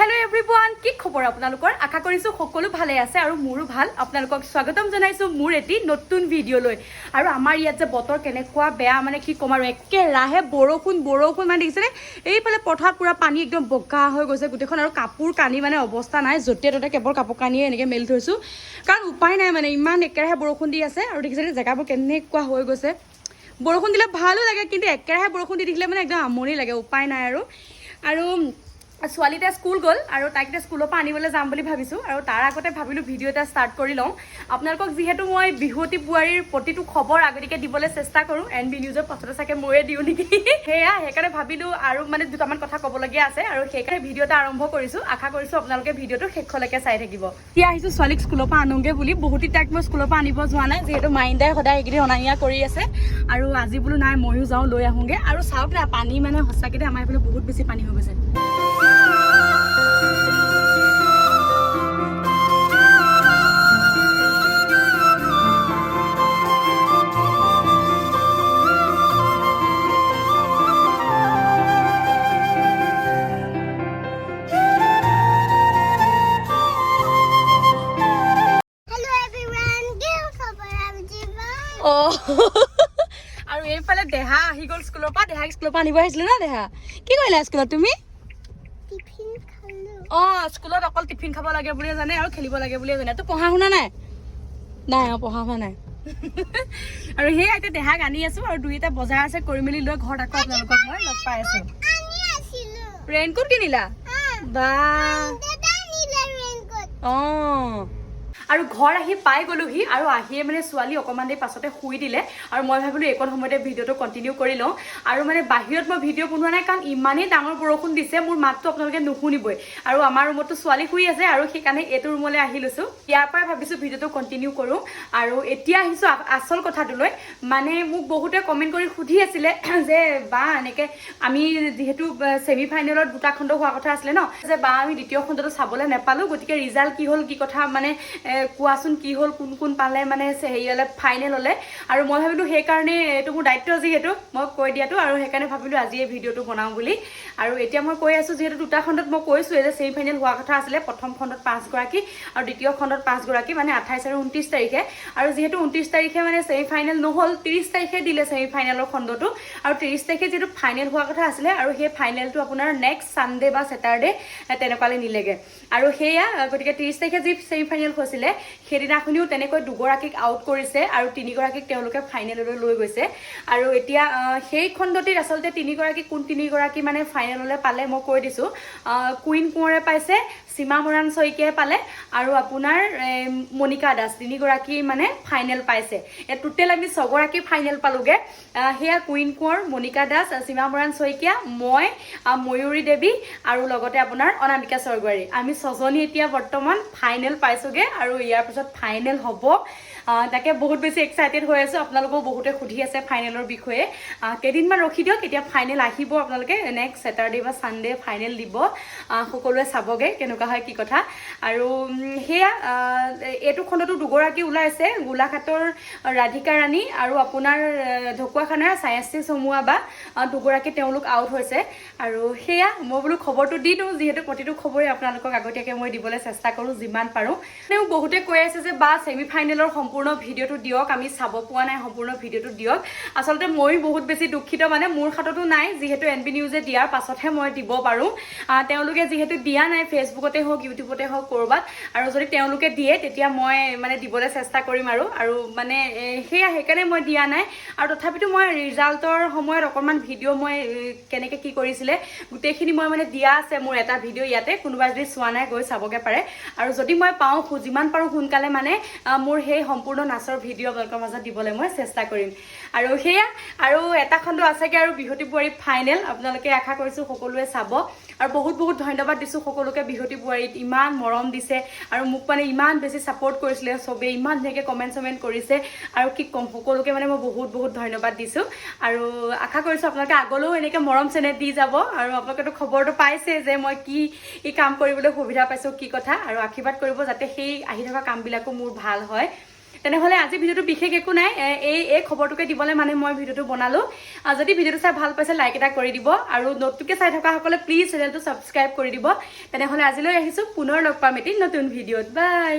Hello everyone কি খবৰ আপোনালোকৰ আশা কৰিছো সকলো ভালে আছে আৰু মোৰো ভাল আপোনালোকক স্বাগতম জনাইছো মোৰ এটি নতুন ভিডিও লৈ আৰু আমাৰ ইয়াত যে বতৰ কেনেকুৱা বেয়া মানে কি কম আৰু একে ৰাহে বৰষুণ মানে দেখিছেনে এইফালে পথাৰত পুৰা পানী একদম বগা হৈ গৈছে গুটেখন আৰু কাপোৰ কানি মানে অৱস্থা নাই জতে ততে কেৱল কাপোৰ কানিয়ে এনেকে মেলি থৈছো কাৰণ উপায় নাই মানে ইমান একেৰাহে বৰষুণ দি আছে আৰু দেখিছেনে জেগাবোৰ কেনেকুৱা হৈ গৈছে বৰষুণ দিলে ভালো লাগে কিন্তু একেৰাহে বৰষুণ দি দিলে মানে একদম আমনি লাগে উপায় নাই আৰু ছোৱালীটা স্কুল গ'ল আৰু তাইকে স্কুলৰ পৰা আনিবলৈ যাম বুলি ভাবিছো আৰু তাৰ আগতে ভাবিলো ভিডিও এটা ষ্টাৰ্ট কৰি লওঁ আপোনালোকক যিহেতু মই বিহুতি বুৱাৰীৰ প্ৰতিটো খবৰ আগতীয়াকৈ দিবলৈ চেষ্টা কৰোঁ এনবি নিউজৰ পাছতে চাগে ময়ে দিওঁ নেকি সেইকাৰণে ভাবিলো আৰু মানে দুটামান কথা ক'বলগীয়া আছে আৰু সেইকাৰণে ভিডিও এটা আৰম্ভ কৰিছো আশা কৰিছো আপোনালোকে ভিডিওটো শেষলৈকে চাই থাকিব এতিয়া আহিছো ছোৱালীক স্কুলৰ পৰা আনোগে বুলি বহুতি তাইক মই স্কুলৰ পৰা আনিব যোৱা নাই যিহেতু মাইণ্ডাই সদায় এইকেইদিন অনা নিয়া কৰি আছে আৰু আজি বোলো নাই ময়ো যাওঁ লৈ আহোঁগে আৰু চাওক না পানী মানে সঁচাকৈ আমাৰ এইফালে বহুত বেছি পানী হৈ গৈছে আৰু এইফালে দেহা আহি গ'ল স্কুলৰ পৰা আনিব আহিছিলে না দেহা কি কৰিলা স্কুলত তুমি স্কুলত অকল টিফিন খাব লাগে বুলিয়ে জানে আৰু খেলিব লাগে বুলিয়ে জানে তো পঢ়া শুনা নাই পঢ়া শুনা নাই আৰু সেই এতিয়া দেহাক আনি আছো আৰু দুই এটা বজাৰ আছে কৰি মেলি লৈ ঘৰত আকৌ আপোনালোকক মই লগ পাই আছো ৰেইনকোট কিনিলা বা আৰু ঘৰ আহি পাই গ'লোহি আৰু আহিয়ে মানে ছোৱালী অকণমান দেৰি পাছতে শুই দিলে আৰু মই ভাবিলোঁ এইকণ সময়তে ভিডিঅ'টো কণ্টিনিউ কৰি লওঁ আৰু মানে বাহিৰত মই ভিডিঅ' বনোৱা নাই কাৰণ ইমানেই ডাঙৰ বৰষুণ দিছে মোৰ মাতটো আপোনালোকে নুশুনিবই আৰু আমাৰ ৰুমতো ছোৱালী শুই আছে আৰু সেইকাৰণে এইটো ৰুমলৈ আহি লৈছোঁ ইয়াৰ পৰাই ভাবিছোঁ ভিডিঅ'টো কণ্টিনিউ কৰোঁ আৰু এতিয়া আহিছোঁ আচল কথাটোলৈ মানে মোক বহুতে কমেণ্ট কৰি সুধি আছিলে যে বা এনেকৈ আমি যিহেতু ছেমি ফাইনেলত দুটা খণ্ড হোৱা কথা আছিলে ন যে বা আমি দ্বিতীয় খণ্ডটো চাবলৈ নাপালোঁ গতিকে ৰিজাল্ট কি হ'ল কি কথা মানে কোৱাচোন কি হ'ল কোন পালে মানে হেৰিয়ালে ফাইনেল হ'লে আৰু মই ভাবিলোঁ সেইকাৰণে এইটো মোৰ দায়িত্ব যিহেতু মই কৈ দিয়াটো আৰু সেইকাৰণে ভাবিলোঁ আজি এই ভিডিঅ'টো বনাওঁ বুলি আৰু এতিয়া মই কৈ আছোঁ যিহেতু দুটা খণ্ডত মই কৈছোঁ যে ছেমি ফাইনেল হোৱা কথা আছিলে প্ৰথম খণ্ডত 5 গৰাকী আৰু দ্বিতীয় খণ্ডত 5 গৰাকী মানে 28 আৰু 29 তাৰিখে আৰু যিহেতু 29 তাৰিখে মানে ছেমি ফাইনেল নহ'ল 30 তাৰিখে দিলে ছেমি ফাইনেলৰ খণ্ডটো আৰু 30 তাৰিখে যিহেতু ফাইনেল হোৱা কথা আছিলে আৰু সেই ফাইনেলটো আপোনাৰ নেক্সট ছানডে বা ছেটাৰডে তেনেকুৱালৈ নিলেগৈ আৰু সেয়া গতিকে 30 তাৰিখে যি ছেমি ফাইনেল হৈছিলে সেইদিনাখনিও তেনেকৈ দুগৰাকীক আউট কৰিছে আৰু 3 গৰাকীক তেওঁলোকে ফাইনেললৈ লৈ গৈছে আৰু এতিয়া সেই খণ্ডটিত আচলতে 3 গৰাকী কোন 3 গৰাকী মানে ফাইনেললৈ পালে মই কৈ দিছোঁ কুইন কোঁৱৰে পাইছে সীমা মৰাণ শইকীয়াই পালে আৰু আপোনাৰ মনিকা দাস 3 গৰাকী মানে ফাইনেল পাইছে টোটেল আমি 6 গৰাকী ফাইনেল পালোগে সেয়া কুইন কোঁৱৰ মনিকা দাস সীমা মৰাণ শইকীয়া মই ময়ূৰী দেৱী আৰু লগতে আপোনাৰ অনামিকা স্বৰ্গৱাৰী আমি 6জনী এতিয়া বৰ্তমান ফাইনেল পাইছোগে আৰু ইয়াৰ পিছত ফাইনেল হ'ব তাকে বহুত বেছি এক্সাইটেড হৈ আছো আপোনালোকেও বহুতে সুধি আছে ফাইনেলৰ বিষয়ে কেইদিনমান ৰখি দিয়ক এতিয়া ফাইনেল আহিব আপোনালোকে নেক্সট ছেটাৰডে বা ছানডে ফাইনেল দিব সকলোৱে চাবগে কেনেকুৱা হয় কি কথা আৰু সেয়া এইটো খণ্ডটো দুগৰাকী ওলাইছে গোলাঘাটৰ ৰাধিকা ৰাণী আৰু আপোনাৰ ঢকুৱাখানাৰ ছায়াশ্ৰী চমুৱা বা দুগৰাকী তেওঁলোক আউট হৈছে আৰু সেয়া মই বোলো খবৰটো দি দিওঁ যিহেতু প্ৰতিটো খবৰে আপোনালোকক আগতীয়াকৈ মই দিবলৈ চেষ্টা কৰোঁ যিমান পাৰোঁ তেওঁ বহুতে কৈ আছে যে বা ছেমি ফাইনেলৰ সম্পূৰ্ণ ভিডিঅ'টো দিয়ক আমি চাব পোৱা নাই সম্পূৰ্ণ ভিডিঅ'টো দিয়ক আচলতে মই বহুত বেছি দুখিত মানে মোৰ হাততো নাই যিহেতু এনবি নিউজে দিয়াৰ পাছতহে মই দিব পাৰোঁ তেওঁলোকে যিহেতু দিয়া নাই ফেচবুকতে হওক ইউটিউবতে হওক ক'ৰবাত আৰু যদি তেওঁলোকে দিয়ে তেতিয়া মই মানে দিবলৈ চেষ্টা কৰিম আৰু মানে সেইকাৰণে মই দিয়া নাই আৰু তথাপিতো মই ৰিজাল্টৰ সময়ত অকণমান ভিডিঅ' মই কেনেকৈ কি কৰিছিলে গোটেইখিনি মই মানে দিয়া আছে মোৰ এটা ভিডিঅ' ইয়াতে কোনোবাই যদি চোৱা নাই গৈ চাবগে পাৰে আৰু যদি মই পাওঁ যিমান পাৰোঁ সোনকালে মানে মোৰ সেই সম্পূৰ্ণ নাচৰ ভিডিঅ' আপোনালোকৰ মাজত দিবলৈ মই চেষ্টা কৰিম আৰু সেয়া আৰু এটা খণ্ড আছেগে আৰু বিহুতি বুৱাৰী ফাইনেল আপোনালোকে আশা কৰিছোঁ সকলোৱে চাব আৰু বহুত ধন্যবাদ দিছোঁ সকলোকে বিহুতি বুৱাৰীত ইমান মৰম দিছে আৰু মোক মানে ইমান বেছি ছাপোৰ্ট কৰিছিলে চবেই ইমান ধুনীয়াকৈ কমেণ্ট কৰিছে আৰু কি ক'ম সকলোকে মানে মই বহুত ধন্যবাদ দিছোঁ আৰু আশা কৰিছোঁ আপোনালোকে আগলৈও এনেকৈ মৰম চেনেহ দি যাব আৰু আপোনালোকেতো খবৰটো পাইছে যে মই কি কাম কৰিবলৈ সুবিধা পাইছোঁ কি কথা আৰু আশীৰ্বাদ কৰিব যাতে সেই আহি থকা কামবিলাকো মোৰ ভাল হয় তেনেহ'লে আজি ভিডিঅ'টো বিশেষ একো নাই, এই খবৰটোকে দিবলৈ মানে মই ভিডিঅ'টো বনালোঁ। যদি ভিডিঅ'টো চাই ভাল পাইছে লাইক এটা কৰি দিব, আৰু নতুনকৈ চাই থকাসকলে প্লিজ চেনেলটো ছাবস্ক্ৰাইব কৰি দিব। তেনেহ'লে আজিলৈ আহিছোঁ, পুনৰ লগ পাম এটি নতুন ভিডিঅ'ত। বাই।